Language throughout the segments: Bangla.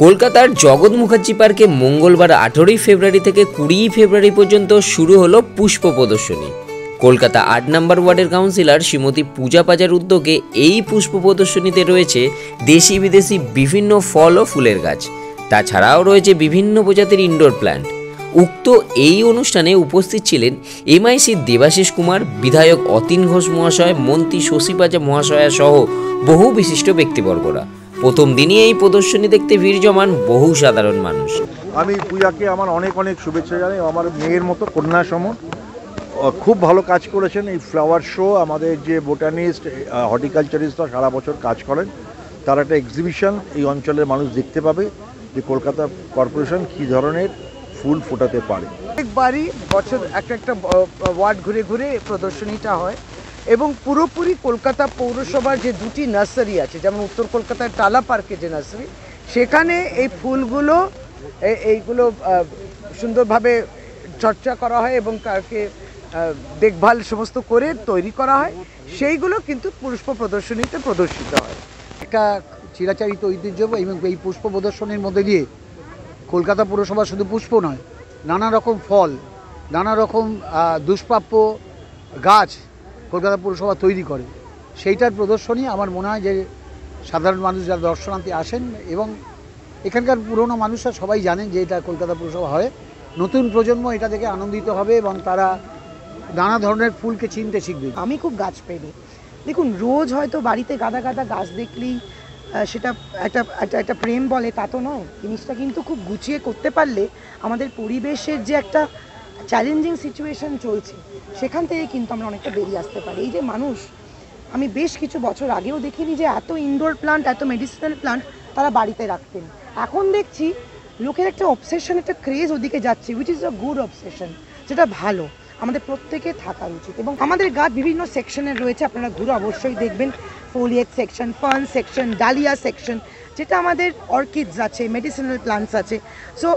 কলকাতার জগৎ মুখার্জি পার্কে মঙ্গলবার 18 ফেব্রুয়ারি থেকে 20 ফেব্রুয়ারি পর্যন্ত শুরু হলো পুষ্প প্রদর্শনী। কলকাতা 8 নম্বর ওয়ার্ডের কাউন্সিলর শ্রীমতী পূজা পাজার উদ্যোগে এই পুষ্প প্রদর্শনীতে রয়েছে দেশি বিদেশি বিভিন্ন ফল ও ফুলের গাছ। তাছাড়াও রয়েছে বিভিন্ন প্রজাতির ইনডোর প্ল্যান্ট। উক্ত এই অনুষ্ঠানে উপস্থিত ছিলেন এমআইসির দেবাশিস কুমার, বিধায়ক অতীন ঘোষ মহাশয়, মন্ত্রী শশী পাজা মহাশয়া সহ বহু বিশিষ্ট ব্যক্তিবর্গরা। প্রথম দিনই এই প্রদর্শনী দেখতে ভিড় জমান বহু সাধারণ মানুষ। আমি পূজাকে আমার অনেক অনেক শুভেচ্ছা জানাই। আমার মেয়ের মতো কন্যা সম, খুব ভালো কাজ করেছেন। এই ফ্লাওয়ার শো আমাদের যে বোটানিস্ট, হর্টিকালচারিস্টরা সারা বছর কাজ করেন, তার একটা এক্সিবিশন এই অঞ্চলের মানুষ দেখতে পাবে যে কলকাতা কর্পোরেশন কী ধরনের ফুল ফোটাতে পারে। একবারই বছর একটা ওয়ার্ড ঘুরে ঘুরে প্রদর্শনীটা হয় এবং পুরোপুরি কলকাতা পৌরসভার যে দুটি নার্সারি আছে, যেমন উত্তর কলকাতার টালা পার্কে যে নার্সারি, সেখানে এই ফুলগুলো এইগুলো সুন্দরভাবে চর্চা করা হয় এবং তাকে দেখভাল সমস্ত করে তৈরি করা হয়, সেইগুলো কিন্তু পুষ্প প্রদর্শনীতে প্রদর্শিত হয়। একটা চিরাচরিত ঐতিহ্য এবং এই পুষ্প প্রদর্শনীর মধ্যে দিয়ে কলকাতা পৌরসভা শুধু পুষ্প নয়, নানা রকম ফল, নানা রকম দুষ্প্রাপ্য গাছ কলকাতা পৌরসভা তৈরি করে, সেইটার প্রদর্শনী আমার মনে হয় যে সাধারণ মানুষ যারা দর্শনার্থী আসেন এবং এখানকার পুরনো মানুষরা সবাই জানেন যে এটা কলকাতা পৌরসভা হয়। নতুন প্রজন্ম এটা থেকে আনন্দিত হবে এবং তারা নানা ধরনের ফুলকে চিনতে শিখবে। আমি খুব গাছ প্রেমী। দেখুন, রোজ হয়তো বাড়িতে গাদা গাদা গাছ দেখলেই সেটা একটা প্রেম বলে তা তো নয়। জিনিসটা কিন্তু খুব গুছিয়ে করতে পারলে আমাদের পরিবেশের যে একটা চ্যালেঞ্জিং সিচুয়েশন চলছে, সেখান থেকে কিন্তু আমরা অনেকটা বেরিয়ে আসতে পারি। এই যে মানুষ, আমি বেশ কিছু বছর আগেও দেখিনি যে এত ইনডোর প্লান্ট, এত মেডিসিনাল প্লান্ট তারা বাড়িতে রাখতেন। এখন দেখছি লোকের একটা অবসেশন, একটা ক্রেজ ওদিকে যাচ্ছে, which is a good obsession, যেটা ভালো, আমাদের প্রত্যেকে থাকা উচিত। এবং আমাদের গাছ বিভিন্ন সেকশনের রয়েছে, আপনারা ঘুরে অবশ্যই দেখবেন। Foliate section, fern section, dahlia section, যেটা আমাদের অর্কিডস আছে, মেডিসিনাল প্লান্টস আছে। সো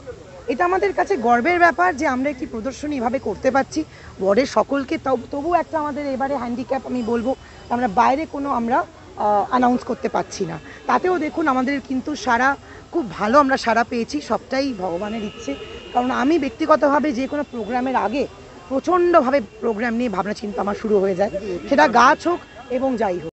এটা আমাদের কাছে গর্বের ব্যাপার যে আমরা একটি প্রদর্শনী এভাবে করতে পারছি ওয়ার্ডের সকলকে। তবু একটা আমাদের এবারে হ্যান্ডিক্যাপ আমি বলবো, আমরা বাইরে কোনো আমরা অ্যানাউন্স করতে পারছি না। তাতেও দেখুন আমাদের কিন্তু খুব ভালো আমরা সাড়া পেয়েছি। সবটাই ভগবানের ইচ্ছে, কারণ আমি ব্যক্তিগতভাবে যে কোনো প্রোগ্রামের আগে প্রচণ্ডভাবে প্রোগ্রাম নিয়ে ভাবনা চিন্তা আমার শুরু হয়ে যায়, সেটা গাছ হোক এবং যাই হোক।